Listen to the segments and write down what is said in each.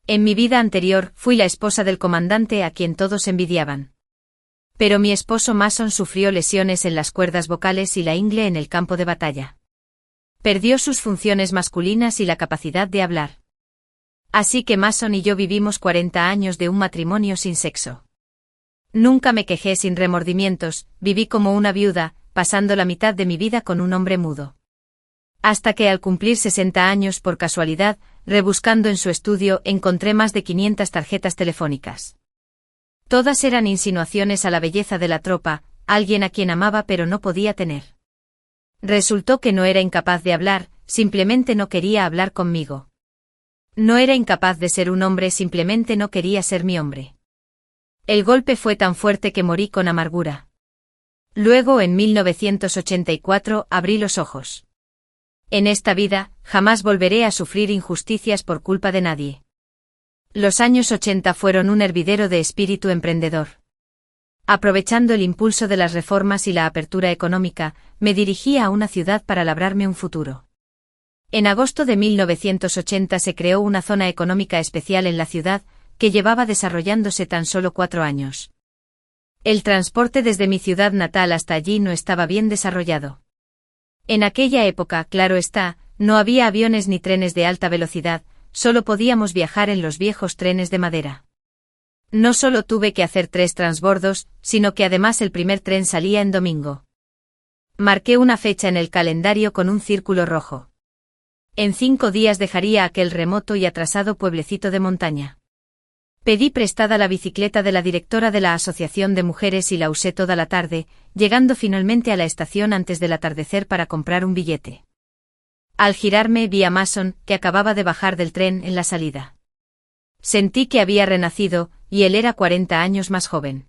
En mi vida anterior, fui la esposa del comandante a quien todos envidiaban. Pero mi esposo Mason sufrió lesiones en las cuerdas vocales y la ingle en el campo de batalla. Perdió sus funciones masculinas y la capacidad de hablar. Así que Mason y yo vivimos 40 años de un matrimonio sin sexo. Nunca me quejé sin remordimientos, viví como una viuda, pasando la mitad de mi vida con un hombre mudo. Hasta que al cumplir 60 años por casualidad, rebuscando en su estudio, encontré más de 500 tarjetas telefónicas. Todas eran insinuaciones a la belleza de la tropa, alguien a quien amaba pero no podía tener. Resultó que no era incapaz de hablar, simplemente no quería hablar conmigo. No era incapaz de ser un hombre, simplemente no quería ser mi hombre. El golpe fue tan fuerte que morí con amargura. Luego, en 1984, abrí los ojos. En esta vida, jamás volveré a sufrir injusticias por culpa de nadie. Los años 80 fueron un hervidero de espíritu emprendedor. Aprovechando el impulso de las reformas y la apertura económica, me dirigí a una ciudad para labrarme un futuro. En agosto de 1980 se creó una zona económica especial en la ciudad, que llevaba desarrollándose tan solo 4 años. El transporte desde mi ciudad natal hasta allí no estaba bien desarrollado. En aquella época, claro está, no había aviones ni trenes de alta velocidad, solo podíamos viajar en los viejos trenes de madera. No solo tuve que hacer 3 transbordos, sino que además el primer tren salía en domingo. Marqué una fecha en el calendario con un círculo rojo. En 5 días dejaría aquel remoto y atrasado pueblecito de montaña. Pedí prestada la bicicleta de la directora de la Asociación de Mujeres y la usé toda la tarde, llegando finalmente a la estación antes del atardecer para comprar un billete. Al girarme vi a Mason, que acababa de bajar del tren en la salida. Sentí que había renacido, y él era 40 años más joven.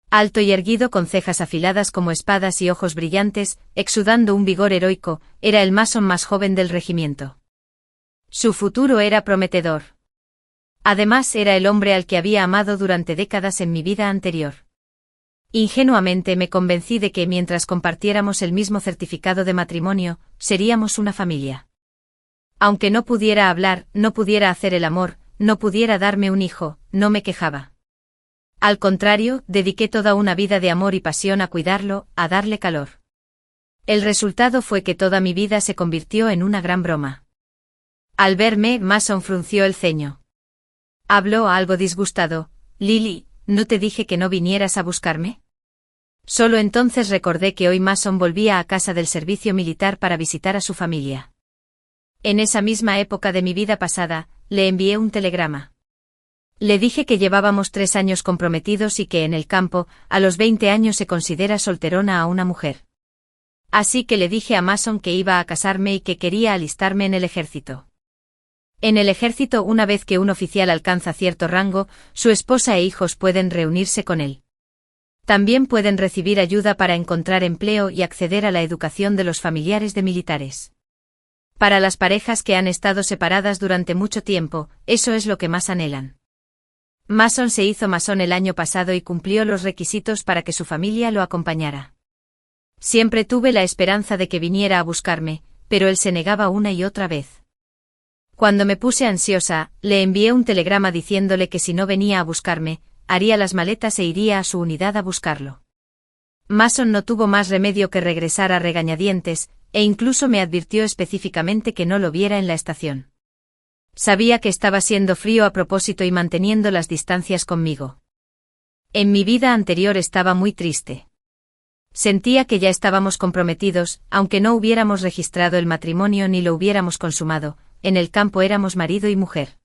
Alto y erguido con cejas afiladas como espadas y ojos brillantes, exudando un vigor heroico, era el Mason más joven del regimiento. Su futuro era prometedor. Además era el hombre al que había amado durante décadas en mi vida anterior. Ingenuamente me convencí de que mientras compartiéramos el mismo certificado de matrimonio, seríamos una familia. Aunque no pudiera hablar, no pudiera hacer el amor, no pudiera darme un hijo, no me quejaba. Al contrario, dediqué toda una vida de amor y pasión a cuidarlo, a darle calor. El resultado fue que toda mi vida se convirtió en una gran broma. Al verme, Mason frunció el ceño. Habló algo disgustado. Lily, ¿no te dije que no vinieras a buscarme? Solo entonces recordé que hoy Mason volvía a casa del servicio militar para visitar a su familia. En esa misma época de mi vida pasada, le envié un telegrama. Le dije que llevábamos 3 años comprometidos y que en el campo, a los 20 años se considera solterona a una mujer. Así que le dije a Mason que iba a casarme y que quería alistarme en el ejército. En el ejército, una vez que un oficial alcanza cierto rango, su esposa e hijos pueden reunirse con él. También pueden recibir ayuda para encontrar empleo y acceder a la educación de los familiares de militares. Para las parejas que han estado separadas durante mucho tiempo, eso es lo que más anhelan. Mason se hizo masón el año pasado y cumplió los requisitos para que su familia lo acompañara. Siempre tuve la esperanza de que viniera a buscarme, pero él se negaba una y otra vez. Cuando me puse ansiosa, le envié un telegrama diciéndole que si no venía a buscarme, haría las maletas e iría a su unidad a buscarlo. Mason no tuvo más remedio que regresar a regañadientes, e incluso me advirtió específicamente que no lo viera en la estación. Sabía que estaba siendo frío a propósito y manteniendo las distancias conmigo. En mi vida anterior estaba muy triste. Sentía que ya estábamos comprometidos, aunque no hubiéramos registrado el matrimonio ni lo hubiéramos consumado, en el campo éramos marido y mujer.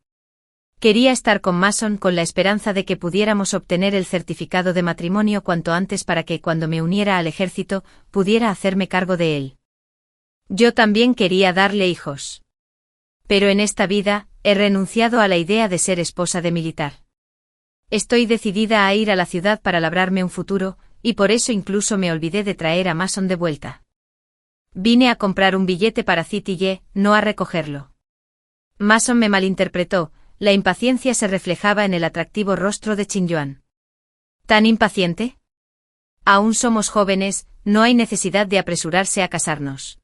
Quería estar con Mason con la esperanza de que pudiéramos obtener el certificado de matrimonio cuanto antes para que cuando me uniera al ejército, pudiera hacerme cargo de él. Yo también quería darle hijos. Pero en esta vida, he renunciado a la idea de ser esposa de militar. Estoy decidida a ir a la ciudad para labrarme un futuro, y por eso incluso me olvidé de traer a Mason de vuelta. Vine a comprar un billete para City, no a recogerlo. Mason me malinterpretó, la impaciencia se reflejaba en el atractivo rostro de Chin-Yuan. ¿Tan impaciente? Aún somos jóvenes, no hay necesidad de apresurarse a casarnos.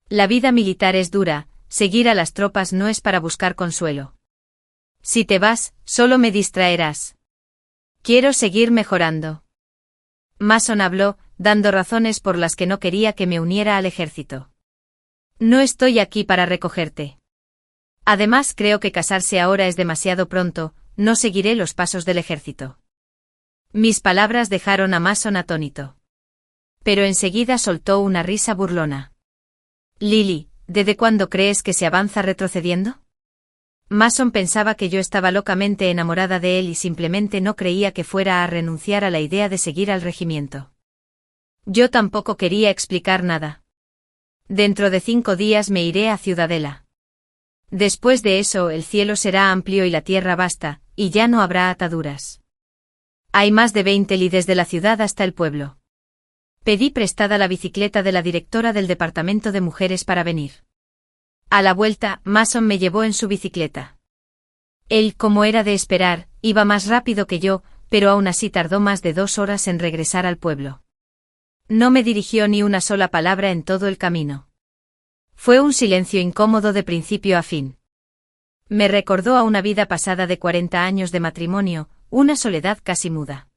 La vida militar es dura, seguir a las tropas no es para buscar consuelo. Si te vas, solo me distraerás. Quiero seguir mejorando. Mason habló, dando razones por las que no quería que me uniera al ejército. No estoy aquí para recogerte. Además, creo que casarse ahora es demasiado pronto, no seguiré los pasos del ejército. Mis palabras dejaron a Mason atónito. Pero enseguida soltó una risa burlona. Lily, ¿desde cuándo crees que se avanza retrocediendo? Mason pensaba que yo estaba locamente enamorada de él y simplemente no creía que fuera a renunciar a la idea de seguir al regimiento. Yo tampoco quería explicar nada. Dentro de 5 días me iré a Ciudadela. Después de eso el cielo será amplio y la tierra vasta, y ya no habrá ataduras. Hay más de 20 li desde la ciudad hasta el pueblo. Pedí prestada la bicicleta de la directora del departamento de mujeres para venir. A la vuelta, Mason me llevó en su bicicleta. Él, como era de esperar, iba más rápido que yo, pero aún así tardó más de 2 horas en regresar al pueblo. No me dirigió ni una sola palabra en todo el camino. Fue un silencio incómodo de principio a fin. Me recordó a una vida pasada de 40 años de matrimonio, una soledad casi muda.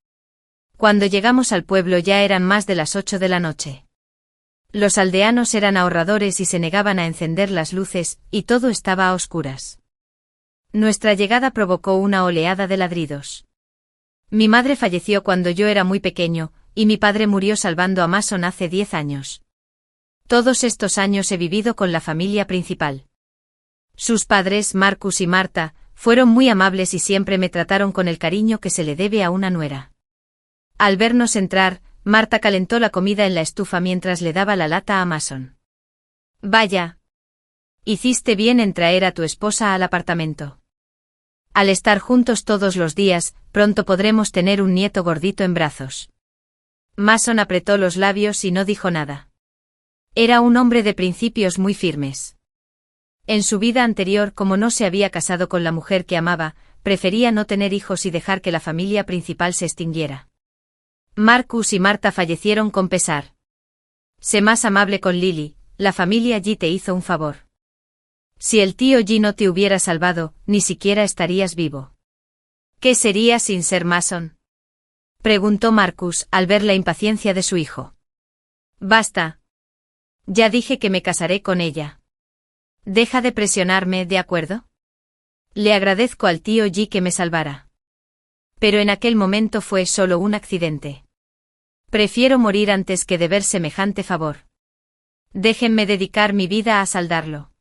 Cuando llegamos al pueblo ya eran más de las 8 de la noche. Los aldeanos eran ahorradores y se negaban a encender las luces, y todo estaba a oscuras. Nuestra llegada provocó una oleada de ladridos. Mi madre falleció cuando yo era muy pequeño, y mi padre murió salvando a Mason hace 10 años. Todos estos años he vivido con la familia principal. Sus padres, Marcus y Marta, fueron muy amables y siempre me trataron con el cariño que se le debe a una nuera. Al vernos entrar, Marta calentó la comida en la estufa mientras le daba la lata a Mason. Vaya. Hiciste bien en traer a tu esposa al apartamento. Al estar juntos todos los días, pronto podremos tener un nieto gordito en brazos. Mason apretó los labios y no dijo nada. Era un hombre de principios muy firmes. En su vida anterior, como no se había casado con la mujer que amaba, prefería no tener hijos y dejar que la familia principal se extinguiera. Marcus y Marta fallecieron con pesar. Sé más amable con Lily, la familia G te hizo un favor. Si el tío G no te hubiera salvado, ni siquiera estarías vivo. ¿Qué serías sin ser Mason? Preguntó Marcus al ver la impaciencia de su hijo. Basta. Ya dije que me casaré con ella. Deja de presionarme, ¿de acuerdo? Le agradezco al tío G que me salvara. Pero en aquel momento fue solo un accidente. Prefiero morir antes que deber semejante favor. Déjenme dedicar mi vida a saldarlo.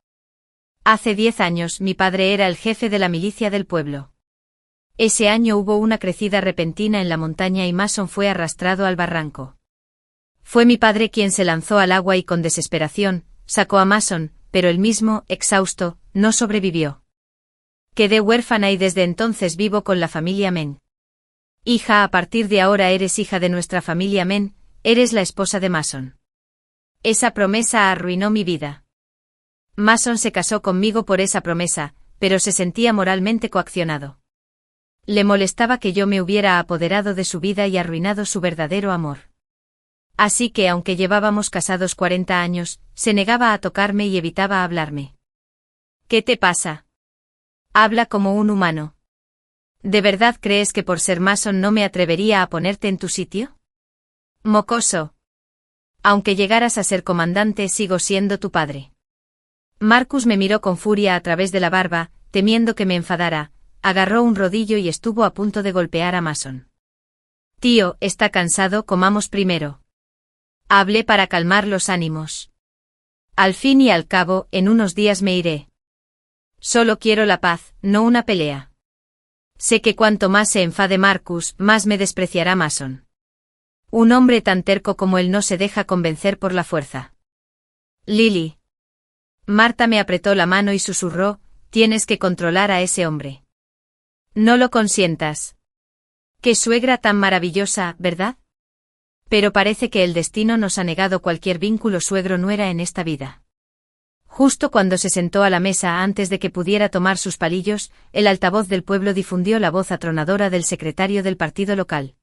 Hace 10 años mi padre era el jefe de la milicia del pueblo. Ese año hubo una crecida repentina en la montaña y Mason fue arrastrado al barranco. Fue mi padre quien se lanzó al agua y con desesperación, sacó a Mason, pero él mismo, exhausto, no sobrevivió. Quedé huérfana y desde entonces vivo con la familia Men. Hija, a partir de ahora eres hija de nuestra familia Men, eres la esposa de Mason. Esa promesa arruinó mi vida. Mason se casó conmigo por esa promesa, pero se sentía moralmente coaccionado. Le molestaba que yo me hubiera apoderado de su vida y arruinado su verdadero amor. Así que aunque llevábamos casados 40 años, se negaba a tocarme y evitaba hablarme. ¿Qué te pasa? Habla como un humano. ¿De verdad crees que por ser Mason no me atrevería a ponerte en tu sitio? Mocoso. Aunque llegaras a ser comandante, sigo siendo tu padre. Marcus me miró con furia a través de la barba, temiendo que me enfadara, agarró un rodillo y estuvo a punto de golpear a Mason. Tío, está cansado, comamos primero. Hablé para calmar los ánimos. Al fin y al cabo, en unos días me iré. Solo quiero la paz, no una pelea. Sé que cuanto más se enfade Marcus, más me despreciará Mason. Un hombre tan terco como él no se deja convencer por la fuerza. Lily. Marta me apretó la mano y susurró, tienes que controlar a ese hombre. No lo consientas. Qué suegra tan maravillosa, ¿verdad? Pero parece que el destino nos ha negado cualquier vínculo suegro-nuera en esta vida. Justo cuando se sentó a la mesa antes de que pudiera tomar sus palillos, el altavoz del pueblo difundió la voz atronadora del secretario del partido local.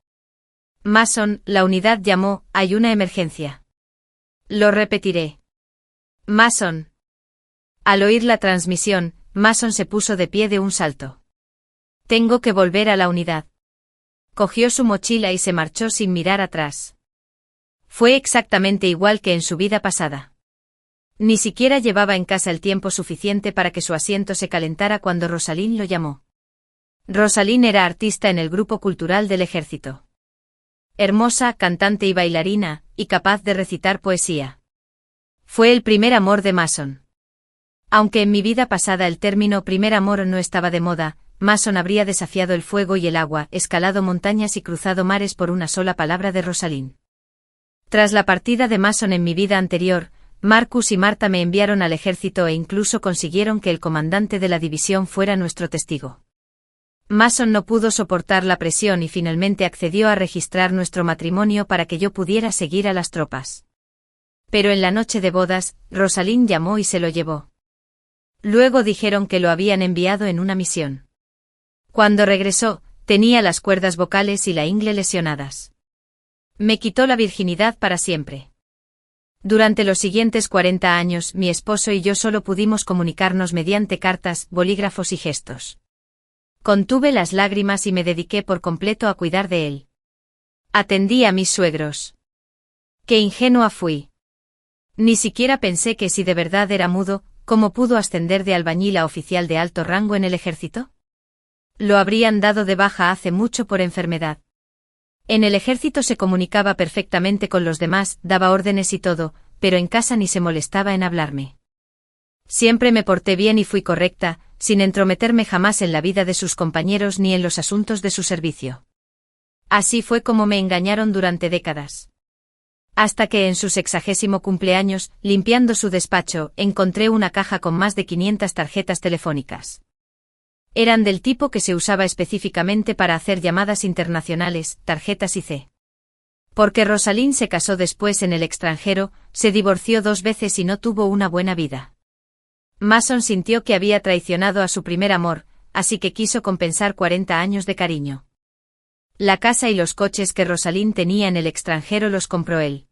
Mason, la unidad llamó, hay una emergencia. Lo repetiré. Mason. Al oír la transmisión, Mason se puso de pie de un salto. Tengo que volver a la unidad. Cogió su mochila y se marchó sin mirar atrás. Fue exactamente igual que en su vida pasada. Ni siquiera llevaba en casa el tiempo suficiente para que su asiento se calentara cuando Rosalind lo llamó. Rosalind era artista en el grupo cultural del ejército. Hermosa, cantante y bailarina, y capaz de recitar poesía. Fue el primer amor de Mason. Aunque en mi vida pasada el término primer amor no estaba de moda, Mason habría desafiado el fuego y el agua, escalado montañas y cruzado mares por una sola palabra de Rosalind. Tras la partida de Mason en mi vida anterior, Marcus y Marta me enviaron al ejército e incluso consiguieron que el comandante de la división fuera nuestro testigo. Mason no pudo soportar la presión y finalmente accedió a registrar nuestro matrimonio para que yo pudiera seguir a las tropas. Pero en la noche de bodas, Rosalind llamó y se lo llevó. Luego dijeron que lo habían enviado en una misión. Cuando regresó, tenía las cuerdas vocales y la ingle lesionadas. Me quitó la virginidad para siempre. Durante los siguientes 40 años, mi esposo y yo solo pudimos comunicarnos mediante cartas, bolígrafos y gestos. Contuve las lágrimas y me dediqué por completo a cuidar de él. Atendí a mis suegros. Qué ingenua fui. Ni siquiera pensé que si de verdad era mudo, ¿cómo pudo ascender de albañil a oficial de alto rango en el ejército? Lo habrían dado de baja hace mucho por enfermedad. En el ejército se comunicaba perfectamente con los demás, daba órdenes y todo, pero en casa ni se molestaba en hablarme. Siempre me porté bien y fui correcta, sin entrometerme jamás en la vida de sus compañeros ni en los asuntos de su servicio. Así fue como me engañaron durante décadas. Hasta que en su 60º cumpleaños, limpiando su despacho, encontré una caja con más de 500 tarjetas telefónicas. Eran del tipo que se usaba específicamente para hacer llamadas internacionales, tarjetas IC. Porque Rosalind se casó después en el extranjero, se divorció 2 veces y no tuvo una buena vida. Mason sintió que había traicionado a su primer amor, así que quiso compensar 40 años de cariño. La casa y los coches que Rosalind tenía en el extranjero los compró él.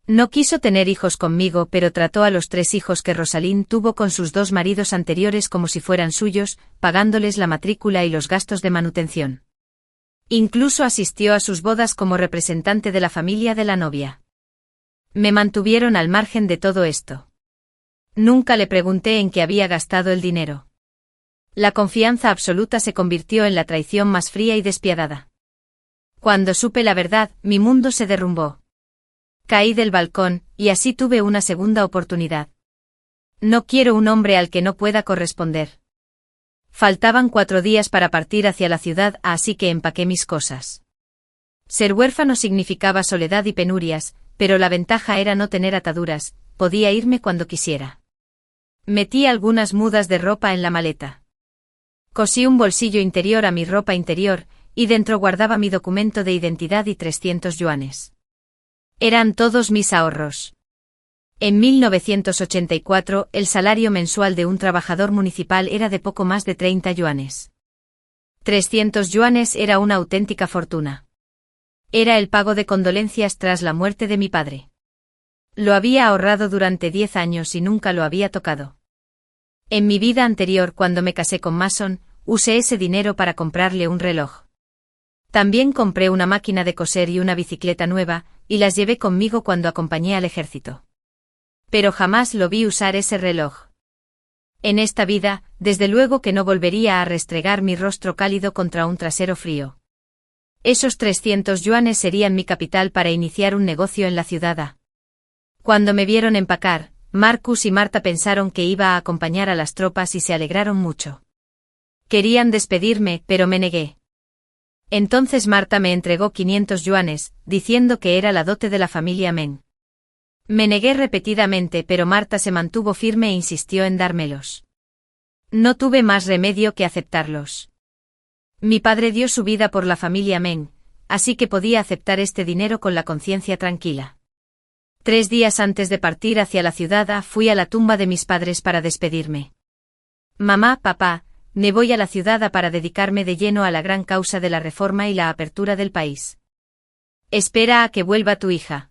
No quiso tener hijos conmigo, pero trató a los 3 hijos que Rosalind tuvo con sus 2 maridos anteriores como si fueran suyos, pagándoles la matrícula y los gastos de manutención. Incluso asistió a sus bodas como representante de la familia de la novia. Me mantuvieron al margen de todo esto. Nunca le pregunté en qué había gastado el dinero. La confianza absoluta se convirtió en la traición más fría y despiadada. Cuando supe la verdad, mi mundo se derrumbó. Caí del balcón, y así tuve una segunda oportunidad. No quiero un hombre al que no pueda corresponder. Faltaban 4 días para partir hacia la ciudad, así que empaqué mis cosas. Ser huérfano significaba soledad y penurias, pero la ventaja era no tener ataduras, podía irme cuando quisiera. Metí algunas mudas de ropa en la maleta. Cosí un bolsillo interior a mi ropa interior, y dentro guardaba mi documento de identidad y 300 yuanes. Eran todos mis ahorros. En 1984, el salario mensual de un trabajador municipal era de poco más de 30 yuanes. 300 yuanes era una auténtica fortuna. Era el pago de condolencias tras la muerte de mi padre. Lo había ahorrado durante 10 años y nunca lo había tocado. En mi vida anterior, cuando me casé con Mason, usé ese dinero para comprarle un reloj. También compré una máquina de coser y una bicicleta nueva, y las llevé conmigo cuando acompañé al ejército. Pero jamás lo vi usar ese reloj. En esta vida, desde luego que no volvería a restregar mi rostro cálido contra un trasero frío. Esos 300 yuanes serían mi capital para iniciar un negocio en la ciudad A. Cuando me vieron empacar, Marcus y Marta pensaron que iba a acompañar a las tropas y se alegraron mucho. Querían despedirme, pero me negué. Entonces Marta me entregó 500 yuanes, diciendo que era la dote de la familia Meng. Me negué repetidamente, pero Marta se mantuvo firme e insistió en dármelos. No tuve más remedio que aceptarlos. Mi padre dio su vida por la familia Meng, así que podía aceptar este dinero con la conciencia tranquila. 3 días antes de partir hacia la ciudad A, fui a la tumba de mis padres para despedirme. Mamá, papá, me voy a la ciudad A para dedicarme de lleno a la gran causa de la reforma y la apertura del país. Espera a que vuelva tu hija.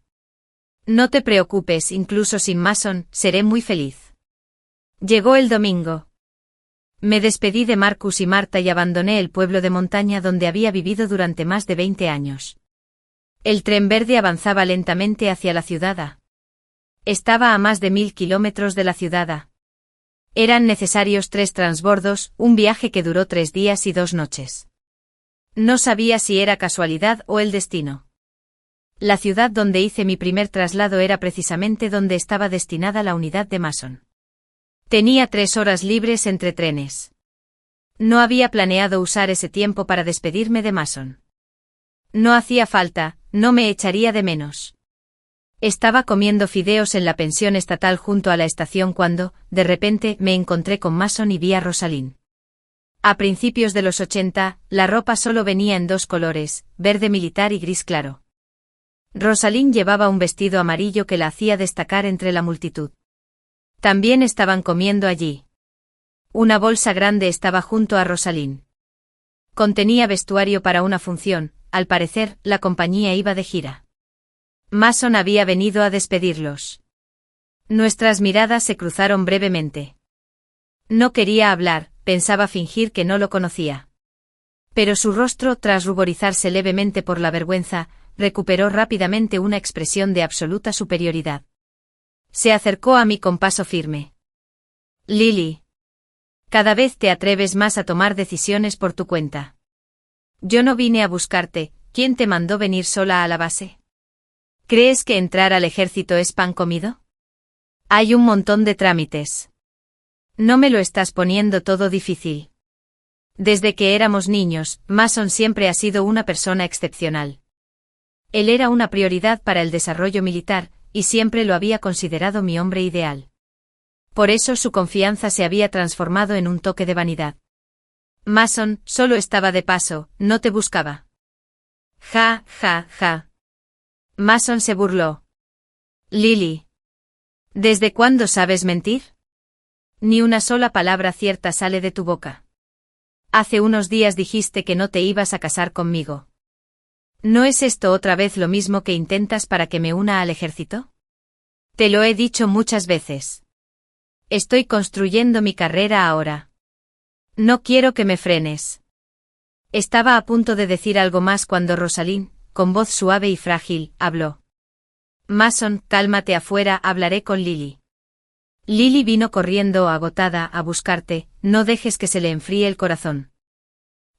No te preocupes, incluso sin Mason, seré muy feliz. Llegó el domingo. Me despedí de Marcus y Marta y abandoné el pueblo de montaña donde había vivido durante más de 20 años. El tren verde avanzaba lentamente hacia la ciudad. Estaba a más de 1000 kilómetros de la ciudad. Eran necesarios 3 transbordos, un viaje que duró 3 días y 2 noches. No sabía si era casualidad o el destino. La ciudad donde hice mi primer traslado era precisamente donde estaba destinada la unidad de Mason. Tenía 3 horas libres entre trenes. No había planeado usar ese tiempo para despedirme de Mason. No hacía falta, no me echaría de menos. Estaba comiendo fideos en la pensión estatal junto a la estación cuando, de repente, me encontré con Mason y vi a Rosalind. A principios de los 80, la ropa solo venía en 2 colores, verde militar y gris claro. Rosalind llevaba un vestido amarillo que la hacía destacar entre la multitud. También estaban comiendo allí. Una bolsa grande estaba junto a Rosalind. Contenía vestuario para una función, al parecer, la compañía iba de gira. Mason había venido a despedirlos. Nuestras miradas se cruzaron brevemente. No quería hablar, pensaba fingir que no lo conocía. Pero su rostro, tras ruborizarse levemente por la vergüenza, recuperó rápidamente una expresión de absoluta superioridad. Se acercó a mí con paso firme. Lily. Cada vez te atreves más a tomar decisiones por tu cuenta. Yo no vine a buscarte, ¿quién te mandó venir sola a la base? ¿Crees que entrar al ejército es pan comido? Hay un montón de trámites. No me lo estás poniendo todo difícil. Desde que éramos niños, Mason siempre ha sido una persona excepcional. Él era una prioridad para el desarrollo militar, y siempre lo había considerado mi hombre ideal. Por eso su confianza se había transformado en un toque de vanidad. Mason solo estaba de paso, no te buscaba. Ja, ja, ja. Mason se burló. Lily. ¿Desde cuándo sabes mentir? Ni una sola palabra cierta sale de tu boca. Hace unos días dijiste que no te ibas a casar conmigo. ¿No es esto otra vez lo mismo que intentas para que me una al ejército? Te lo he dicho muchas veces. Estoy construyendo mi carrera ahora. No quiero que me frenes. Estaba a punto de decir algo más cuando Rosalind, con voz suave y frágil, habló. Mason, cálmate afuera, hablaré con Lily. Lily vino corriendo agotada a buscarte, no dejes que se le enfríe el corazón.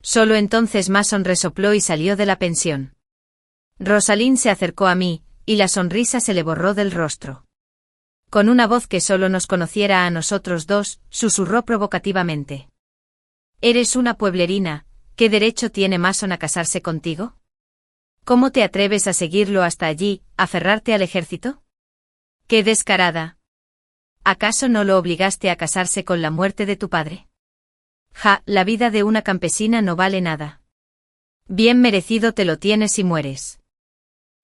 Solo entonces Mason resopló y salió de la pensión. Rosalind se acercó a mí, y la sonrisa se le borró del rostro. Con una voz que solo nos conociera a nosotros dos, susurró provocativamente. «Eres una pueblerina, ¿qué derecho tiene Mason a casarse contigo? ¿Cómo te atreves a seguirlo hasta allí, aferrarte al ejército? ¡Qué descarada! ¿Acaso no lo obligaste a casarse con la muerte de tu padre? Ja, la vida de una campesina no vale nada. Bien merecido te lo tienes si mueres».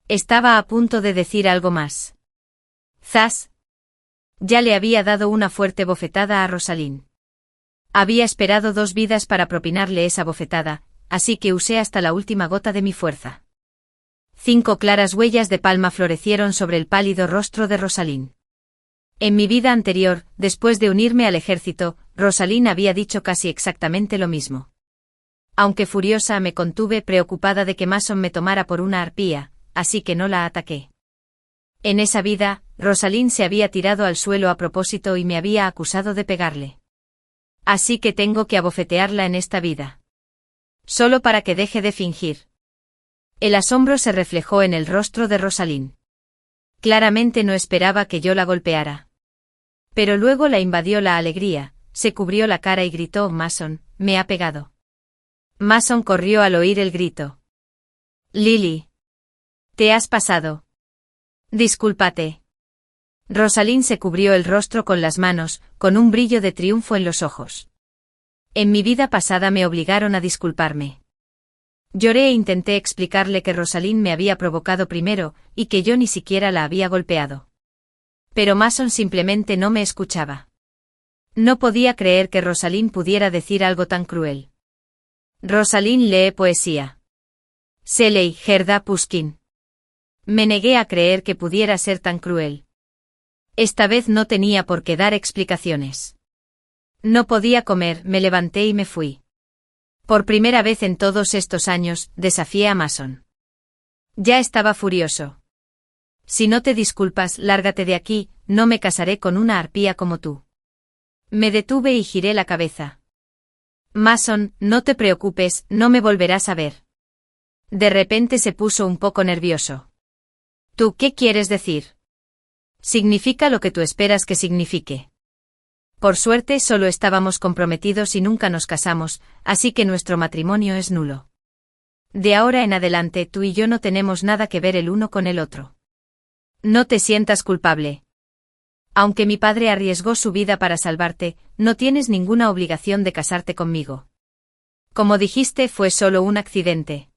Estaba a punto de decir algo más. ¡Zas! Ya le había dado una fuerte bofetada a Rosalind. Había esperado 2 vidas para propinarle esa bofetada, así que usé hasta la última gota de mi fuerza. 5 claras huellas de palma florecieron sobre el pálido rostro de Rosalind. En mi vida anterior, después de unirme al ejército, Rosalind había dicho casi exactamente lo mismo. Aunque furiosa me contuve preocupada de que Mason me tomara por una arpía, así que no la ataqué. En esa vida, Rosalind se había tirado al suelo a propósito y me había acusado de pegarle. Así que tengo que abofetearla en esta vida. Solo para que deje de fingir. El asombro se reflejó en el rostro de Rosalind. Claramente no esperaba que yo la golpeara. Pero luego la invadió la alegría, se cubrió la cara y gritó: «Mason, me ha pegado». Mason corrió al oír el grito. «Lily. Te has pasado. Discúlpate». Rosalind se cubrió el rostro con las manos, con un brillo de triunfo en los ojos. En mi vida pasada me obligaron a disculparme. Lloré e intenté explicarle que Rosalind me había provocado primero, y que yo ni siquiera la había golpeado. Pero Mason simplemente no me escuchaba. No podía creer que Rosalind pudiera decir algo tan cruel. Rosalind lee poesía. Shelley, Gerda Pushkin. Me negué a creer que pudiera ser tan cruel. Esta vez no tenía por qué dar explicaciones. No podía comer, me levanté y me fui. Por primera vez en todos estos años, desafié a Mason. Ya estaba furioso. Si no te disculpas, lárgate de aquí, no me casaré con una arpía como tú. Me detuve y giré la cabeza. Mason, no te preocupes, no me volverás a ver. De repente se puso un poco nervioso. ¿Tú qué quieres decir? Significa lo que tú esperas que signifique. Por suerte solo estábamos comprometidos y nunca nos casamos, así que nuestro matrimonio es nulo. De ahora en adelante tú y yo no tenemos nada que ver el uno con el otro. No te sientas culpable. Aunque mi padre arriesgó su vida para salvarte, no tienes ninguna obligación de casarte conmigo. Como dijiste, fue solo un accidente.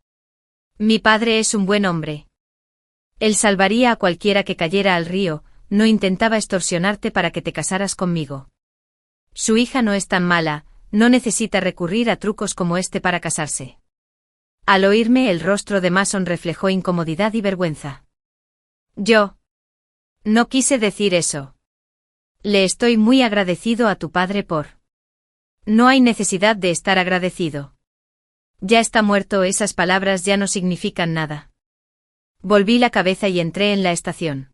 Mi padre es un buen hombre. Él salvaría a cualquiera que cayera al río, no intentaba extorsionarte para que te casaras conmigo. Su hija no es tan mala, no necesita recurrir a trucos como este para casarse. Al oírme, el rostro de Mason reflejó incomodidad y vergüenza. Yo no quise decir eso. Le estoy muy agradecido a tu padre por... No hay necesidad de estar agradecido. Ya está muerto, esas palabras ya no significan nada. Volví la cabeza y entré en la estación.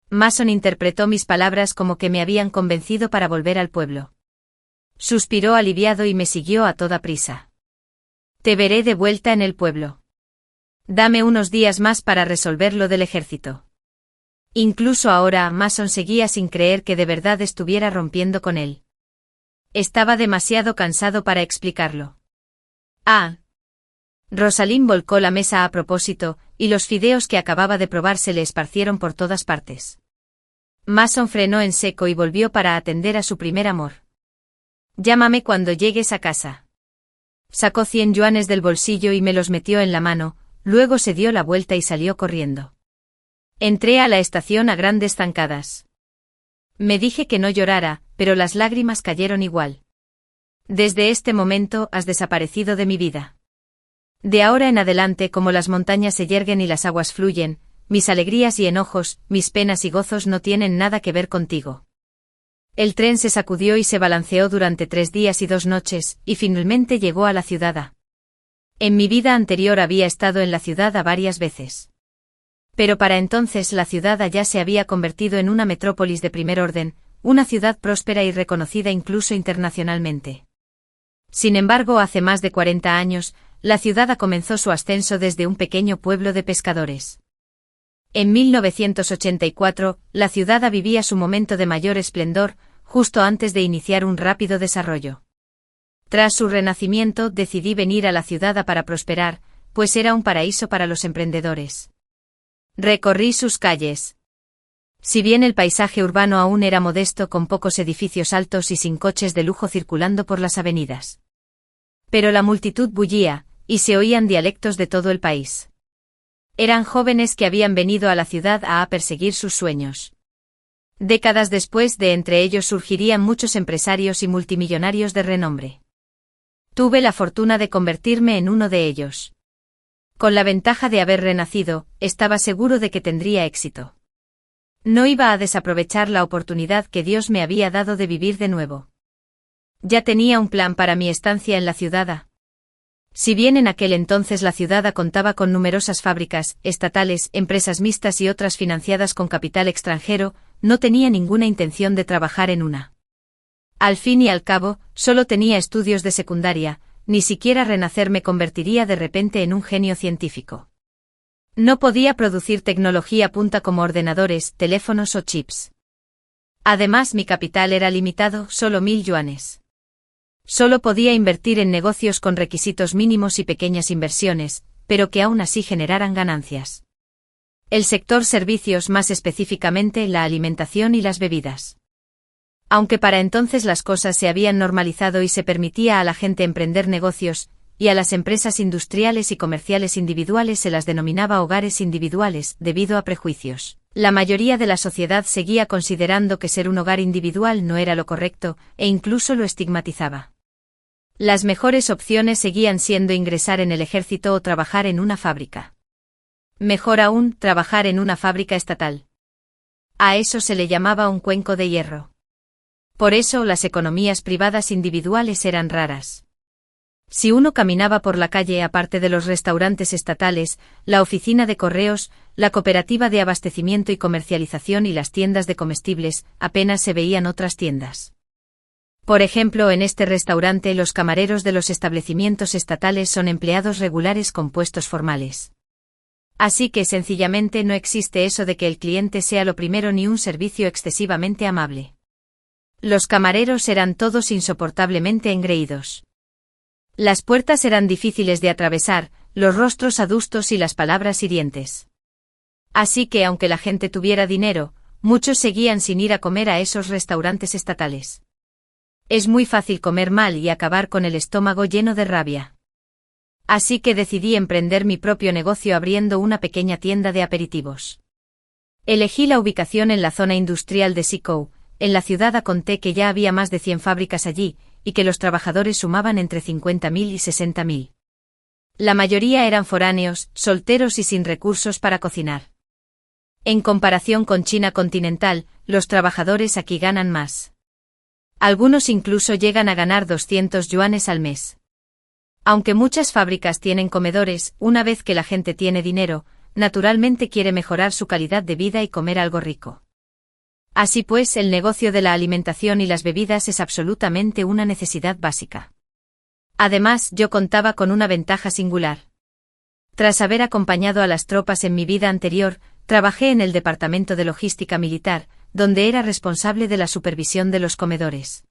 Mason interpretó mis palabras como que me habían convencido para volver al pueblo. Suspiró aliviado y me siguió a toda prisa. Te veré de vuelta en el pueblo. Dame unos días más para resolver lo del ejército. Incluso ahora, Mason seguía sin creer que de verdad estuviera rompiendo con él. Estaba demasiado cansado para explicarlo. Ah. Rosalind volcó la mesa a propósito, y los fideos que acababa de probar se le esparcieron por todas partes. Mason frenó en seco y volvió para atender a su primer amor. Llámame cuando llegues a casa. Sacó 100 yuanes del bolsillo y me los metió en la mano, luego se dio la vuelta y salió corriendo. Entré a la estación a grandes zancadas. Me dije que no llorara, pero las lágrimas cayeron igual. Desde este momento has desaparecido de mi vida. De ahora en adelante, como las montañas se yerguen y las aguas fluyen, mis alegrías y enojos, mis penas y gozos no tienen nada que ver contigo. El tren se sacudió y se balanceó durante 3 días y 2 noches, y finalmente llegó a la ciudad. En mi vida anterior había estado en la ciudad varias veces. Pero para entonces la ciudad ya se había convertido en una metrópolis de primer orden, una ciudad próspera y reconocida incluso internacionalmente. Sin embargo, hace más de 40 años, la ciudad comenzó su ascenso desde un pequeño pueblo de pescadores. En 1984, la ciudad vivía su momento de mayor esplendor, justo antes de iniciar un rápido desarrollo. Tras su renacimiento, decidí venir a la ciudad para prosperar, pues era un paraíso para los emprendedores. Recorrí sus calles. Si bien el paisaje urbano aún era modesto, con pocos edificios altos y sin coches de lujo circulando por las avenidas. Pero la multitud bullía, y se oían dialectos de todo el país. Eran jóvenes que habían venido a la ciudad a perseguir sus sueños. Décadas después, de entre ellos surgirían muchos empresarios y multimillonarios de renombre. Tuve la fortuna de convertirme en uno de ellos. Con la ventaja de haber renacido, estaba seguro de que tendría éxito. No iba a desaprovechar la oportunidad que Dios me había dado de vivir de nuevo. Ya tenía un plan para mi estancia en la ciudad. Si bien en aquel entonces la ciudad contaba con numerosas fábricas, estatales, empresas mixtas y otras financiadas con capital extranjero, no tenía ninguna intención de trabajar en una. Al fin y al cabo, solo tenía estudios de secundaria, ni siquiera renacer me convertiría de repente en un genio científico. No podía producir tecnología punta como ordenadores, teléfonos o chips. Además, mi capital era limitado, solo 1000 yuanes. Solo podía invertir en negocios con requisitos mínimos y pequeñas inversiones, pero que aún así generaran ganancias. El sector servicios, más específicamente la alimentación y las bebidas. Aunque para entonces las cosas se habían normalizado y se permitía a la gente emprender negocios, y a las empresas industriales y comerciales individuales se las denominaba hogares individuales, debido a prejuicios. La mayoría de la sociedad seguía considerando que ser un hogar individual no era lo correcto, e incluso lo estigmatizaba. Las mejores opciones seguían siendo ingresar en el ejército o trabajar en una fábrica. Mejor aún, trabajar en una fábrica estatal. A eso se le llamaba un cuenco de hierro. Por eso las economías privadas individuales eran raras. Si uno caminaba por la calle aparte de los restaurantes estatales, la oficina de correos, la cooperativa de abastecimiento y comercialización y las tiendas de comestibles, apenas se veían otras tiendas. Por ejemplo, en este restaurante los camareros de los establecimientos estatales son empleados regulares con puestos formales. Así que sencillamente no existe eso de que el cliente sea lo primero ni un servicio excesivamente amable. Los camareros eran todos insoportablemente engreídos. Las puertas eran difíciles de atravesar, los rostros adustos y las palabras hirientes. Así que aunque la gente tuviera dinero, muchos seguían sin ir a comer a esos restaurantes estatales. Es muy fácil comer mal y acabar con el estómago lleno de rabia. Así que decidí emprender mi propio negocio abriendo una pequeña tienda de aperitivos. Elegí la ubicación en la zona industrial de Sicou, en la ciudad conté que ya había más de 100 fábricas allí, y que los trabajadores sumaban entre 50.000 y 60.000. La mayoría eran foráneos, solteros y sin recursos para cocinar. En comparación con China continental, los trabajadores aquí ganan más. Algunos incluso llegan a ganar 200 yuanes al mes. Aunque muchas fábricas tienen comedores, una vez que la gente tiene dinero, naturalmente quiere mejorar su calidad de vida y comer algo rico. Así pues, el negocio de la alimentación y las bebidas es absolutamente una necesidad básica. Además, yo contaba con una ventaja singular. Tras haber acompañado a las tropas en mi vida anterior, trabajé en el departamento de logística militar, donde era responsable de la supervisión de los comedores.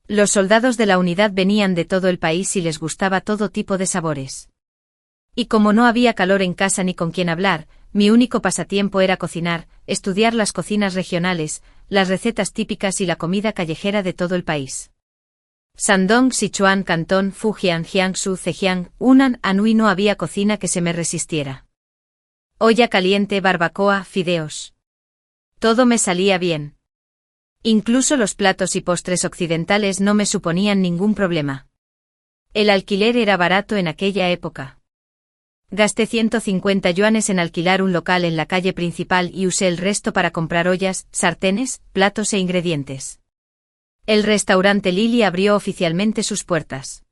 Los soldados de la unidad venían de todo el país y les gustaba todo tipo de sabores. Y como no había calor en casa ni con quien hablar, mi único pasatiempo era cocinar, estudiar las cocinas regionales, las recetas típicas y la comida callejera de todo el país. Shandong, Sichuan, Cantón, Fujian, Jiangsu, Zhejiang, Hunan, Anhui no había cocina que se me resistiera. Olla caliente, barbacoa, fideos. Todo me salía bien. Incluso los platos y postres occidentales no me suponían ningún problema. El alquiler era barato en aquella época. Gasté 150 yuanes en alquilar un local en la calle principal y usé el resto para comprar ollas, sartenes, platos e ingredientes. El restaurante Lili abrió oficialmente sus puertas.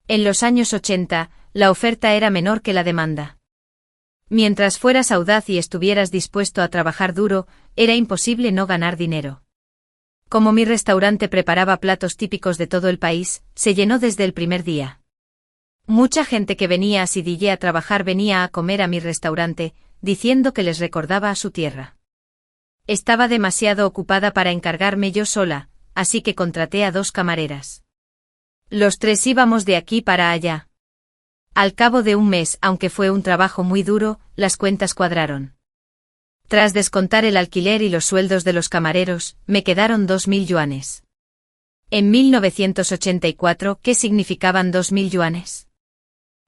En los años 80, la oferta era menor que la demanda. Mientras fueras audaz y estuvieras dispuesto a trabajar duro, era imposible no ganar dinero. Como mi restaurante preparaba platos típicos de todo el país, se llenó desde el primer día. Mucha gente que venía a Sidille a trabajar venía a comer a mi restaurante, diciendo que les recordaba a su tierra. Estaba demasiado ocupada para encargarme yo sola, así que contraté a 2 camareras. Los 3 íbamos de aquí para allá. Al cabo de un mes, aunque fue un trabajo muy duro, las cuentas cuadraron. Tras descontar el alquiler y los sueldos de los camareros, me quedaron 2.000 yuanes. En 1984, ¿qué significaban 2.000 yuanes?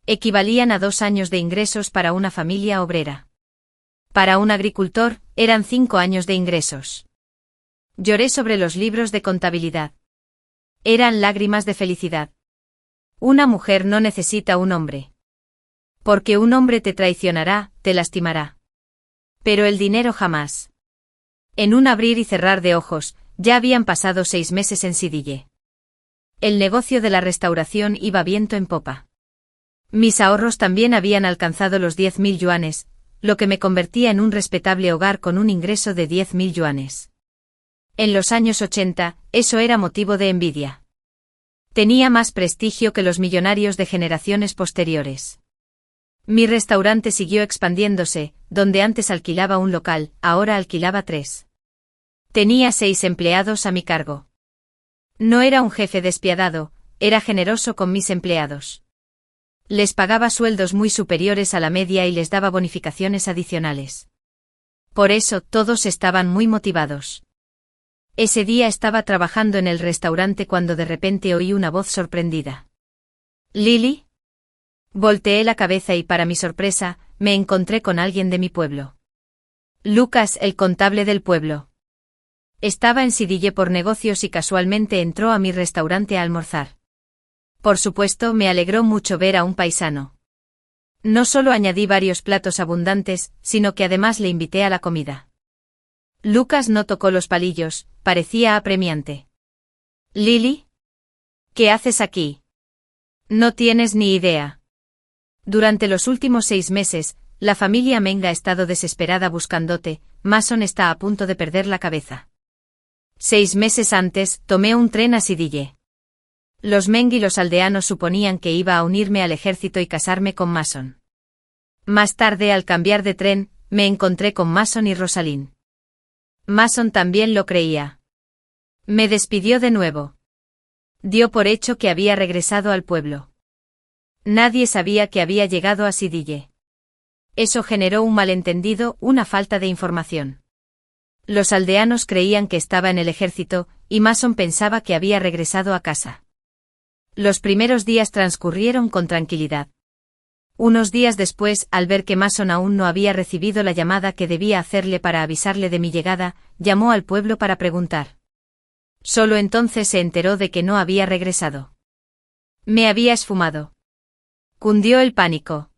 Equivalían a 2 años de ingresos para una familia obrera. Para un agricultor, eran 5 años de ingresos. Lloré sobre los libros de contabilidad. Eran lágrimas de felicidad. Una mujer no necesita un hombre. Porque un hombre te traicionará, te lastimará. Pero el dinero jamás. En un abrir y cerrar de ojos, ya habían pasado 6 meses en Sidille. El negocio de la restauración iba viento en popa. Mis ahorros también habían alcanzado los 10.000 yuanes, lo que me convertía en un respetable hogar con un ingreso de 10.000 yuanes. En los años 80, eso era motivo de envidia. Tenía más prestigio que los millonarios de generaciones posteriores. Mi restaurante siguió expandiéndose, donde antes alquilaba un local, ahora alquilaba 3. Tenía 6 empleados a mi cargo. No era un jefe despiadado, era generoso con mis empleados. Les pagaba sueldos muy superiores a la media y les daba bonificaciones adicionales. Por eso, todos estaban muy motivados. Ese día estaba trabajando en el restaurante cuando de repente oí una voz sorprendida. ¿Lili? Volteé la cabeza y para mi sorpresa, me encontré con alguien de mi pueblo. Lucas, el contable del pueblo. Estaba en Sidille por negocios y casualmente entró a mi restaurante a almorzar. Por supuesto, me alegró mucho ver a un paisano. No solo añadí varios platos abundantes, sino que además le invité a la comida. Lucas no tocó los palillos, parecía apremiante. «Lily, ¿qué haces aquí? No tienes ni idea». Durante los últimos 6 meses, la familia Meng ha estado desesperada buscándote. Mason está a punto de perder la cabeza. 6 meses antes, tomé un tren a Sidille. Los Meng y los aldeanos suponían que iba a unirme al ejército y casarme con Mason. Más tarde, al cambiar de tren, me encontré con Mason y Rosalind. Mason también lo creía. Me despidió de nuevo. Dio por hecho que había regresado al pueblo. Nadie sabía que había llegado a Sidille. Eso generó un malentendido, una falta de información. Los aldeanos creían que estaba en el ejército, y Mason pensaba que había regresado a casa. Los primeros días transcurrieron con tranquilidad. Unos días después, al ver que Mason aún no había recibido la llamada que debía hacerle para avisarle de mi llegada, llamó al pueblo para preguntar. Solo entonces se enteró de que no había regresado. Me había esfumado. Cundió el pánico.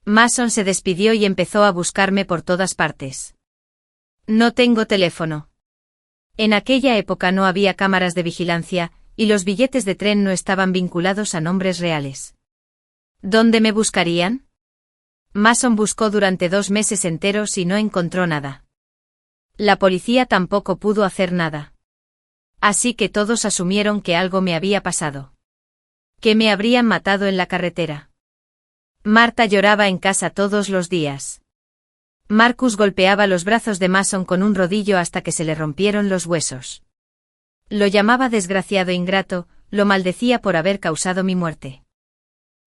Mason se despidió y empezó a buscarme por todas partes. No tengo teléfono. En aquella época no había cámaras de vigilancia, y los billetes de tren no estaban vinculados a nombres reales. ¿Dónde me buscarían? Mason buscó durante 2 meses enteros y no encontró nada. La policía tampoco pudo hacer nada. Así que todos asumieron que algo me había pasado. Que me habrían matado en la carretera. Marta lloraba en casa todos los días. Marcus golpeaba los brazos de Mason con un rodillo hasta que se le rompieron los huesos. Lo llamaba desgraciado ingrato, lo maldecía por haber causado mi muerte.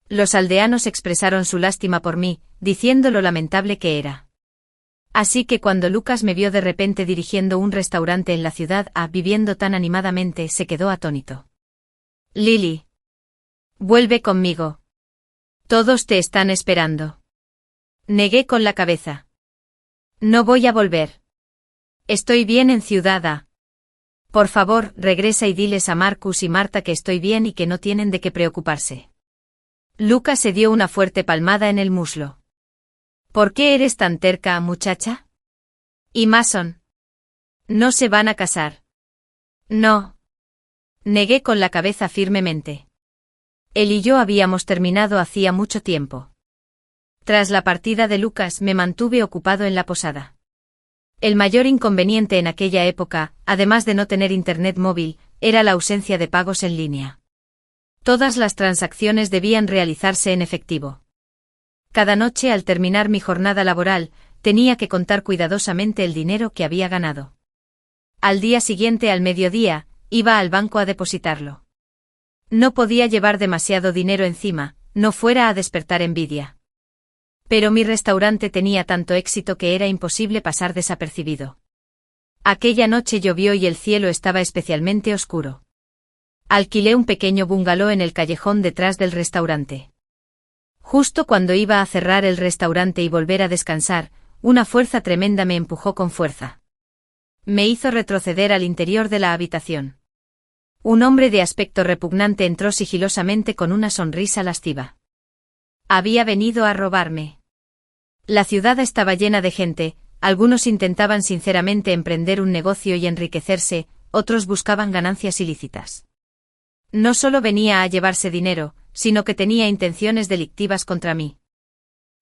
Los aldeanos expresaron su lástima por mí, diciendo lo lamentable que era. Así que cuando Lucas me vio de repente dirigiendo un restaurante en la ciudad viviendo tan animadamente, se quedó atónito. Lily. Vuelve conmigo. Todos te están esperando. Negué con la cabeza. No voy a volver. Estoy bien en Ciudad A. Por favor, regresa y diles a Marcus y Marta que estoy bien y que no tienen de qué preocuparse. Lucas se dio una fuerte palmada en el muslo. ¿Por qué eres tan terca, muchacha? ¿Y Mason? No se van a casar. No. Negué con la cabeza firmemente. Él y yo habíamos terminado hacía mucho tiempo. Tras la partida de Lucas me mantuve ocupado en la posada. El mayor inconveniente en aquella época, además de no tener internet móvil, era la ausencia de pagos en línea. Todas las transacciones debían realizarse en efectivo. Cada noche al terminar mi jornada laboral, tenía que contar cuidadosamente el dinero que había ganado. Al día siguiente al mediodía, iba al banco a depositarlo. No podía llevar demasiado dinero encima, no fuera a despertar envidia. Pero mi restaurante tenía tanto éxito que era imposible pasar desapercibido. Aquella noche llovió y el cielo estaba especialmente oscuro. Alquilé un pequeño bungalow en el callejón detrás del restaurante. Justo cuando iba a cerrar el restaurante y volver a descansar, una fuerza tremenda me empujó con fuerza. Me hizo retroceder al interior de la habitación. Un hombre de aspecto repugnante entró sigilosamente con una sonrisa lasciva. Había venido a robarme. La ciudad estaba llena de gente, algunos intentaban sinceramente emprender un negocio y enriquecerse, otros buscaban ganancias ilícitas. No solo venía a llevarse dinero, sino que tenía intenciones delictivas contra mí.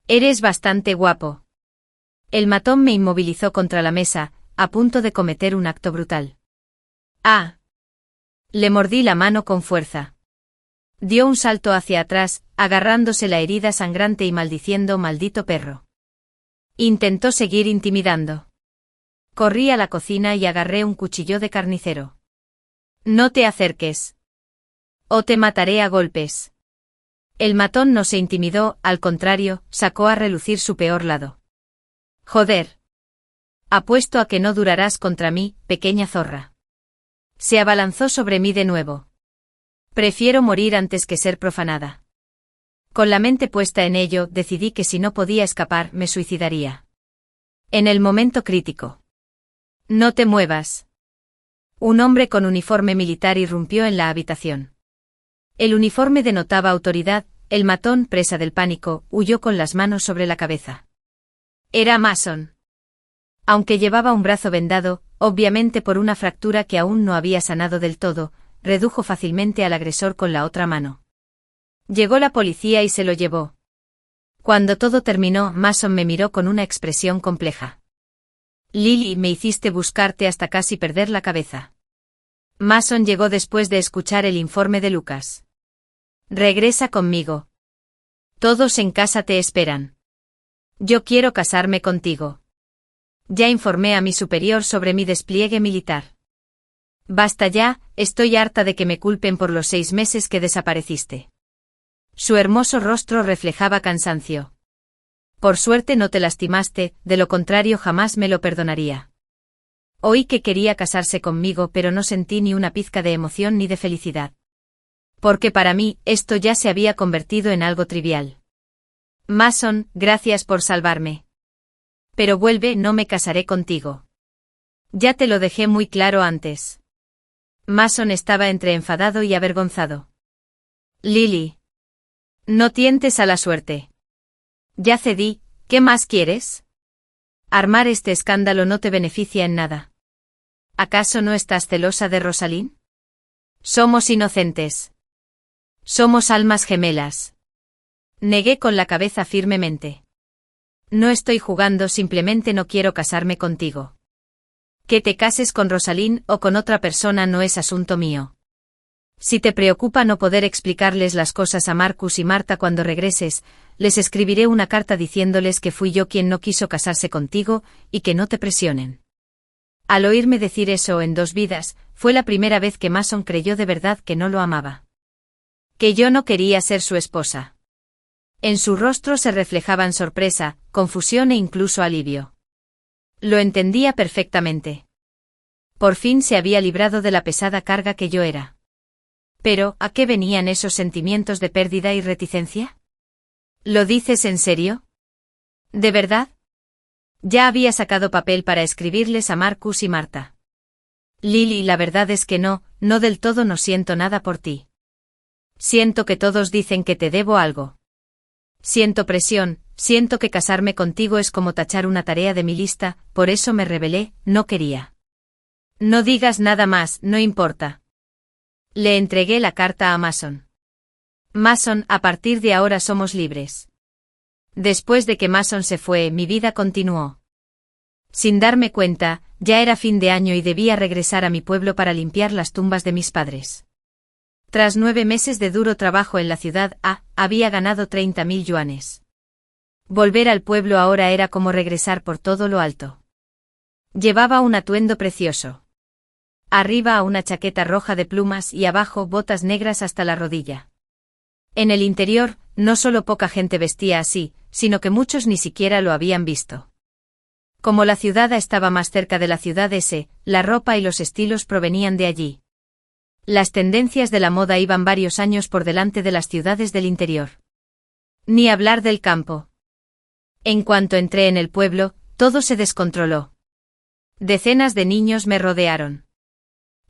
Eres bastante guapo. El matón me inmovilizó contra la mesa, a punto de cometer un acto brutal. ¡Ah! Le mordí la mano con fuerza. Dio un salto hacia atrás, agarrándose la herida sangrante y maldiciendo «maldito perro». Intentó seguir intimidando. Corrí a la cocina y agarré un cuchillo de carnicero. «No te acerques. O te mataré a golpes». El matón no se intimidó, al contrario, sacó a relucir su peor lado. «Joder. Apuesto a que no durarás contra mí, pequeña zorra». Se abalanzó sobre mí de nuevo. Prefiero morir antes que ser profanada. Con la mente puesta en ello, decidí que si no podía escapar, me suicidaría. En el momento crítico. No te muevas. Un hombre con uniforme militar irrumpió en la habitación. El uniforme denotaba autoridad, el matón, presa del pánico, huyó con las manos sobre la cabeza. Era Mason. Aunque llevaba un brazo vendado, obviamente por una fractura que aún no había sanado del todo, redujo fácilmente al agresor con la otra mano. Llegó la policía y se lo llevó. Cuando todo terminó, Mason me miró con una expresión compleja. Lily, me hiciste buscarte hasta casi perder la cabeza. Mason llegó después de escuchar el informe de Lucas. Regresa conmigo. Todos en casa te esperan. Yo quiero casarme contigo. Ya informé a mi superior sobre mi despliegue militar. Basta ya, estoy harta de que me culpen por los 6 meses que desapareciste. Su hermoso rostro reflejaba cansancio. Por suerte no te lastimaste, de lo contrario jamás me lo perdonaría. Oí que quería casarse conmigo, pero no sentí ni una pizca de emoción ni de felicidad. Porque para mí, esto ya se había convertido en algo trivial. Mason, gracias por salvarme. Pero vuelve, no me casaré contigo. Ya te lo dejé muy claro antes. Mason estaba entre enfadado y avergonzado. Lily. No tientes a la suerte. Ya cedí, ¿qué más quieres? Armar este escándalo no te beneficia en nada. ¿Acaso no estás celosa de Rosalind? Somos inocentes. Somos almas gemelas. Negué con la cabeza firmemente. No estoy jugando, simplemente no quiero casarme contigo. Que te cases con Rosalind o con otra persona no es asunto mío. Si te preocupa no poder explicarles las cosas a Marcus y Marta cuando regreses, les escribiré una carta diciéndoles que fui yo quien no quiso casarse contigo y que no te presionen. Al oírme decir eso en 2 vidas, fue la primera vez que Mason creyó de verdad que no lo amaba. Que yo no quería ser su esposa. En su rostro se reflejaban sorpresa, confusión e incluso alivio. Lo entendía perfectamente. Por fin se había librado de la pesada carga que yo era. Pero, ¿a qué venían esos sentimientos de pérdida y reticencia? ¿Lo dices en serio? ¿De verdad? Ya había sacado papel para escribirles a Marcus y Marta. Lily, la verdad es que no del todo no siento nada por ti. Siento que todos dicen que te debo algo. Siento presión, siento que casarme contigo es como tachar una tarea de mi lista, por eso me rebelé, no quería. No digas nada más, no importa. Le entregué la carta a Mason. Mason, a partir de ahora somos libres. Después de que Mason se fue, mi vida continuó. Sin darme cuenta, ya era fin de año y debía regresar a mi pueblo para limpiar las tumbas de mis padres. Tras 9 meses de duro trabajo en la ciudad había ganado 30.000 yuanes. Volver al pueblo ahora era como regresar por todo lo alto. Llevaba un atuendo precioso. Arriba una chaqueta roja de plumas y abajo botas negras hasta la rodilla. En el interior, no solo poca gente vestía así, sino que muchos ni siquiera lo habían visto. Como la ciudad estaba más cerca de la ciudad la ropa y los estilos provenían de allí. Las tendencias de la moda iban varios años por delante de las ciudades del interior. Ni hablar del campo. En cuanto entré en el pueblo, todo se descontroló. Decenas de niños me rodearon.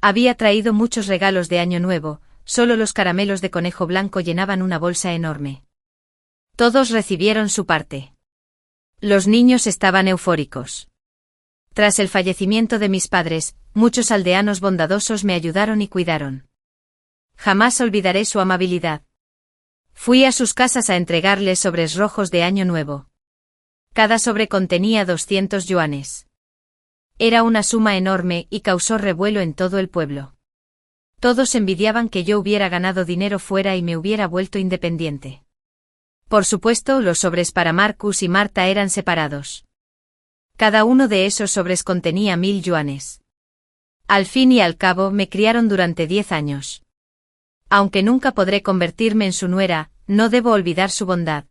Había traído muchos regalos de Año Nuevo, solo los caramelos de conejo blanco llenaban una bolsa enorme. Todos recibieron su parte. Los niños estaban eufóricos. Tras el fallecimiento de mis padres, muchos aldeanos bondadosos me ayudaron y cuidaron. Jamás olvidaré su amabilidad. Fui a sus casas a entregarles sobres rojos de Año Nuevo. Cada sobre contenía 200 yuanes. Era una suma enorme y causó revuelo en todo el pueblo. Todos envidiaban que yo hubiera ganado dinero fuera y me hubiera vuelto independiente. Por supuesto, los sobres para Marcus y Marta eran separados. Cada uno de esos sobres contenía 1.000 yuanes. Al fin y al cabo me criaron durante 10 años. Aunque nunca podré convertirme en su nuera, no debo olvidar su bondad.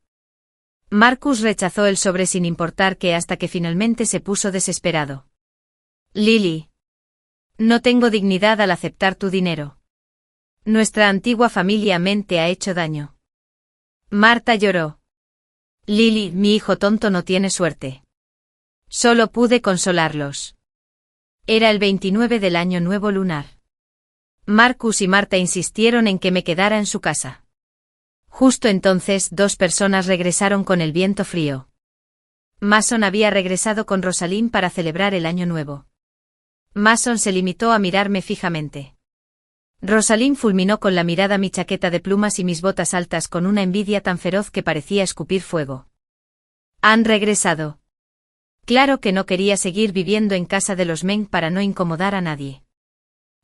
Marcus rechazó el sobre sin importar qué hasta que finalmente se puso desesperado. Lily. No tengo dignidad al aceptar tu dinero. Nuestra antigua familia te ha hecho daño. Marta lloró. Lily, mi hijo tonto no tiene suerte. Solo pude consolarlos. Era el 29 del Año Nuevo lunar. Marcus y Marta insistieron en que me quedara en su casa. Justo entonces 2 personas regresaron con el viento frío. Mason había regresado con Rosalind para celebrar el Año Nuevo. Mason se limitó a mirarme fijamente. Rosalind fulminó con la mirada mi chaqueta de plumas y mis botas altas con una envidia tan feroz que parecía escupir fuego. ¿Han regresado? Claro que no quería seguir viviendo en casa de los Meng para no incomodar a nadie.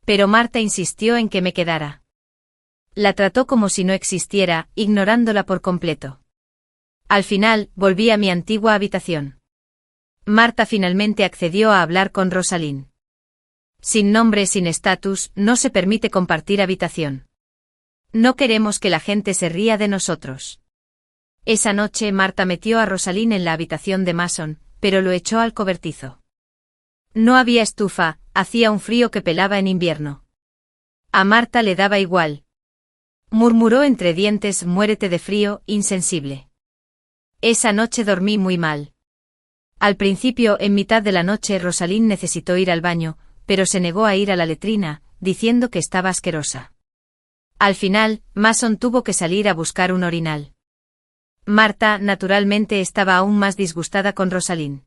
Pero Marta insistió en que me quedara. La trató como si no existiera, ignorándola por completo. Al final, volví a mi antigua habitación. Marta finalmente accedió a hablar con Rosalind. Sin nombre, sin estatus, no se permite compartir habitación. No queremos que la gente se ría de nosotros. Esa noche Marta metió a Rosalind en la habitación de Mason, pero lo echó al cobertizo. No había estufa, hacía un frío que pelaba en invierno. A Marta le daba igual. Murmuró entre dientes: muérete de frío, insensible. Esa noche dormí muy mal. Al principio, en mitad de la noche, Rosalind necesitó ir al baño, pero se negó a ir a la letrina, diciendo que estaba asquerosa. Al final, Mason tuvo que salir a buscar un orinal. Marta, naturalmente, estaba aún más disgustada con Rosalind.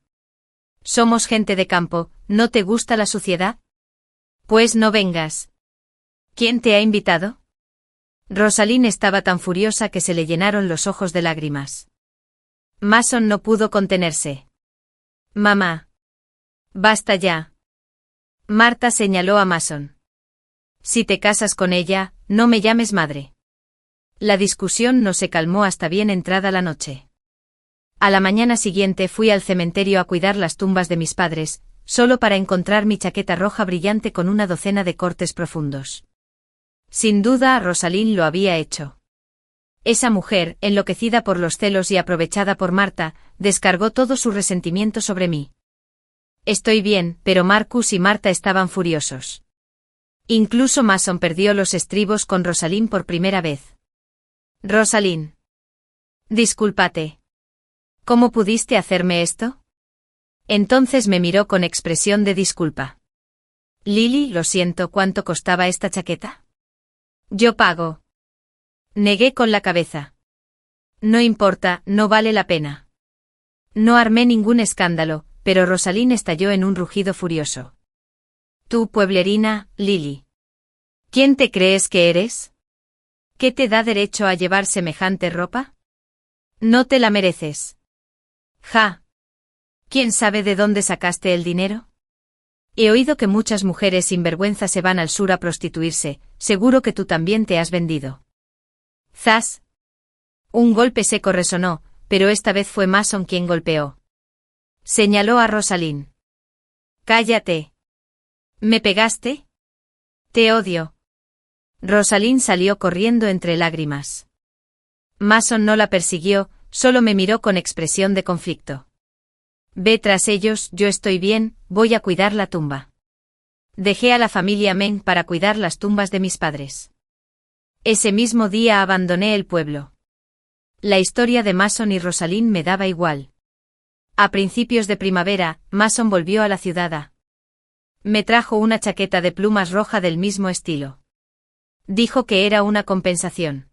Somos gente de campo, ¿no te gusta la suciedad? Pues no vengas. ¿Quién te ha invitado? Rosalind estaba tan furiosa que se le llenaron los ojos de lágrimas. Mason no pudo contenerse. Mamá. Basta ya. Marta señaló a Mason. Si te casas con ella, no me llames madre. La discusión no se calmó hasta bien entrada la noche. A la mañana siguiente fui al cementerio a cuidar las tumbas de mis padres, solo para encontrar mi chaqueta roja brillante con una docena de cortes profundos. Sin duda, Rosalind lo había hecho. Esa mujer, enloquecida por los celos y aprovechada por Marta, descargó todo su resentimiento sobre mí. Estoy bien, pero Marcus y Marta estaban furiosos. Incluso Mason perdió los estribos con Rosalind por primera vez. Rosalind. Discúlpate. ¿Cómo pudiste hacerme esto? Entonces me miró con expresión de disculpa. Lily, lo siento, ¿cuánto costaba esta chaqueta? Yo pago. Negué con la cabeza. No importa, no vale la pena. No armé ningún escándalo, pero Rosalind estalló en un rugido furioso. Tú, pueblerina, Lily. ¿Quién te crees que eres? ¿Qué te da derecho a llevar semejante ropa? No te la mereces. Ja. ¿Quién sabe de dónde sacaste el dinero? He oído que muchas mujeres sin vergüenza se van al sur a prostituirse, seguro que tú también te has vendido. Zas. Un golpe seco resonó, pero esta vez fue Mason quien golpeó. Señaló a Rosalind. Cállate. ¿Me pegaste? Te odio. Rosalind salió corriendo entre lágrimas. Mason no la persiguió, solo me miró con expresión de conflicto. Ve tras ellos, yo estoy bien, voy a cuidar la tumba. Dejé a la familia Meng para cuidar las tumbas de mis padres. Ese mismo día abandoné el pueblo. La historia de Mason y Rosalind me daba igual. A principios de primavera, Mason volvió a la ciudad. Me trajo una chaqueta de plumas roja del mismo estilo. Dijo que era una compensación.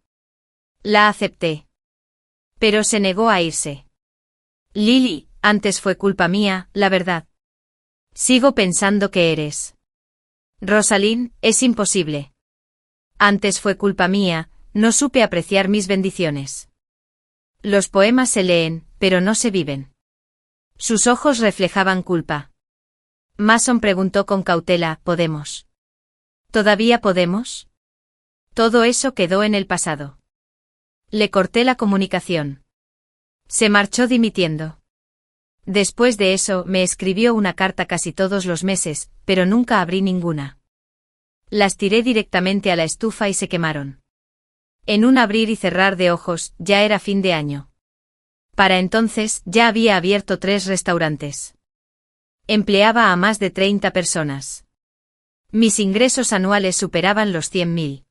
La acepté. Pero se negó a irse. Lily, antes fue culpa mía, la verdad. Sigo pensando que eres. Rosalind, es imposible. Antes fue culpa mía, no supe apreciar mis bendiciones. Los poemas se leen, pero no se viven. Sus ojos reflejaban culpa. Mason preguntó con cautela, ¿podemos? ¿Todavía podemos? Todo eso quedó en el pasado. Le corté la comunicación. Se marchó dimitiendo. Después de eso, me escribió una carta casi todos los meses, pero nunca abrí ninguna. Las tiré directamente a la estufa y se quemaron. En un abrir y cerrar de ojos, ya era fin de año. Para entonces, ya había abierto 3 restaurantes. Empleaba a más de 30 personas. Mis ingresos anuales superaban los 100.000.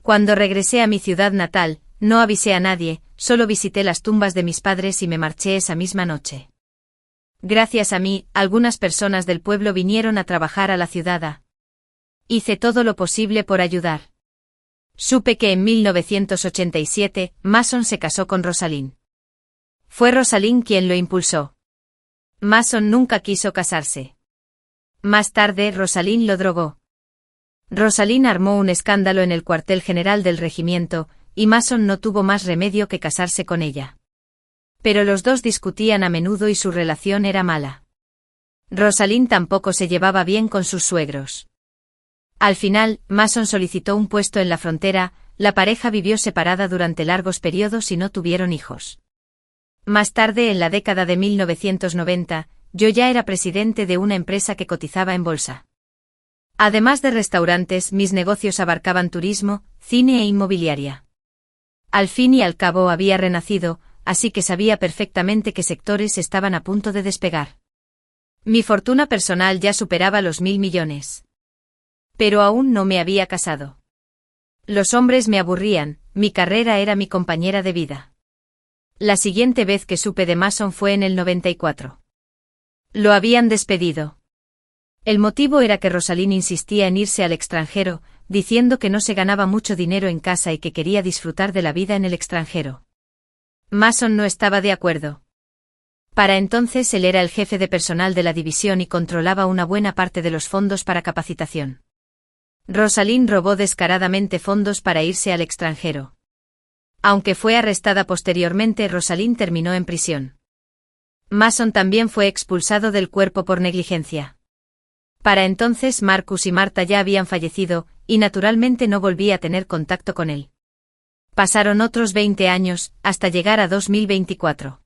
Cuando regresé a mi ciudad natal, no avisé a nadie, solo visité las tumbas de mis padres y me marché esa misma noche. Gracias a mí, algunas personas del pueblo vinieron a trabajar a la ciudad. Hice todo lo posible por ayudar. Supe que en 1987, Mason se casó con Rosalind. Fue Rosalind quien lo impulsó. Mason nunca quiso casarse. Más tarde, Rosalind lo drogó. Rosalind armó un escándalo en el cuartel general del regimiento, y Mason no tuvo más remedio que casarse con ella. Pero los dos discutían a menudo y su relación era mala. Rosalind tampoco se llevaba bien con sus suegros. Al final, Mason solicitó un puesto en la frontera, la pareja vivió separada durante largos periodos y no tuvieron hijos. Más tarde, en la década de 1990, yo ya era presidente de una empresa que cotizaba en bolsa. Además de restaurantes, mis negocios abarcaban turismo, cine e inmobiliaria. Al fin y al cabo había renacido, así que sabía perfectamente qué sectores estaban a punto de despegar. Mi fortuna personal ya superaba los 1.000 millones. Pero aún no me había casado. Los hombres me aburrían, mi carrera era mi compañera de vida. La siguiente vez que supe de Mason fue en el 94. Lo habían despedido. El motivo era que Rosalind insistía en irse al extranjero, diciendo que no se ganaba mucho dinero en casa y que quería disfrutar de la vida en el extranjero. Mason no estaba de acuerdo. Para entonces él era el jefe de personal de la división y controlaba una buena parte de los fondos para capacitación. Rosalind robó descaradamente fondos para irse al extranjero. Aunque fue arrestada posteriormente, Rosalind terminó en prisión. Mason también fue expulsado del cuerpo por negligencia. Para entonces Marcus y Marta ya habían fallecido, y naturalmente no volví a tener contacto con él. Pasaron otros 20 años, hasta llegar a 2024.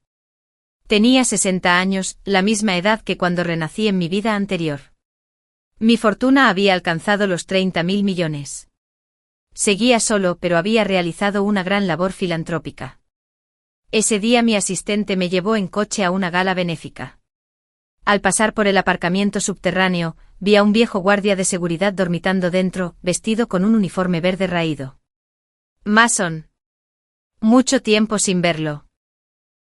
Tenía 60 años, la misma edad que cuando renací en mi vida anterior. Mi fortuna había alcanzado los 30.000 millones. Seguía solo, pero había realizado una gran labor filantrópica. Ese día mi asistente me llevó en coche a una gala benéfica. Al pasar por el aparcamiento subterráneo, vi a un viejo guardia de seguridad dormitando dentro, vestido con un uniforme verde raído. Mason. Mucho tiempo sin verlo.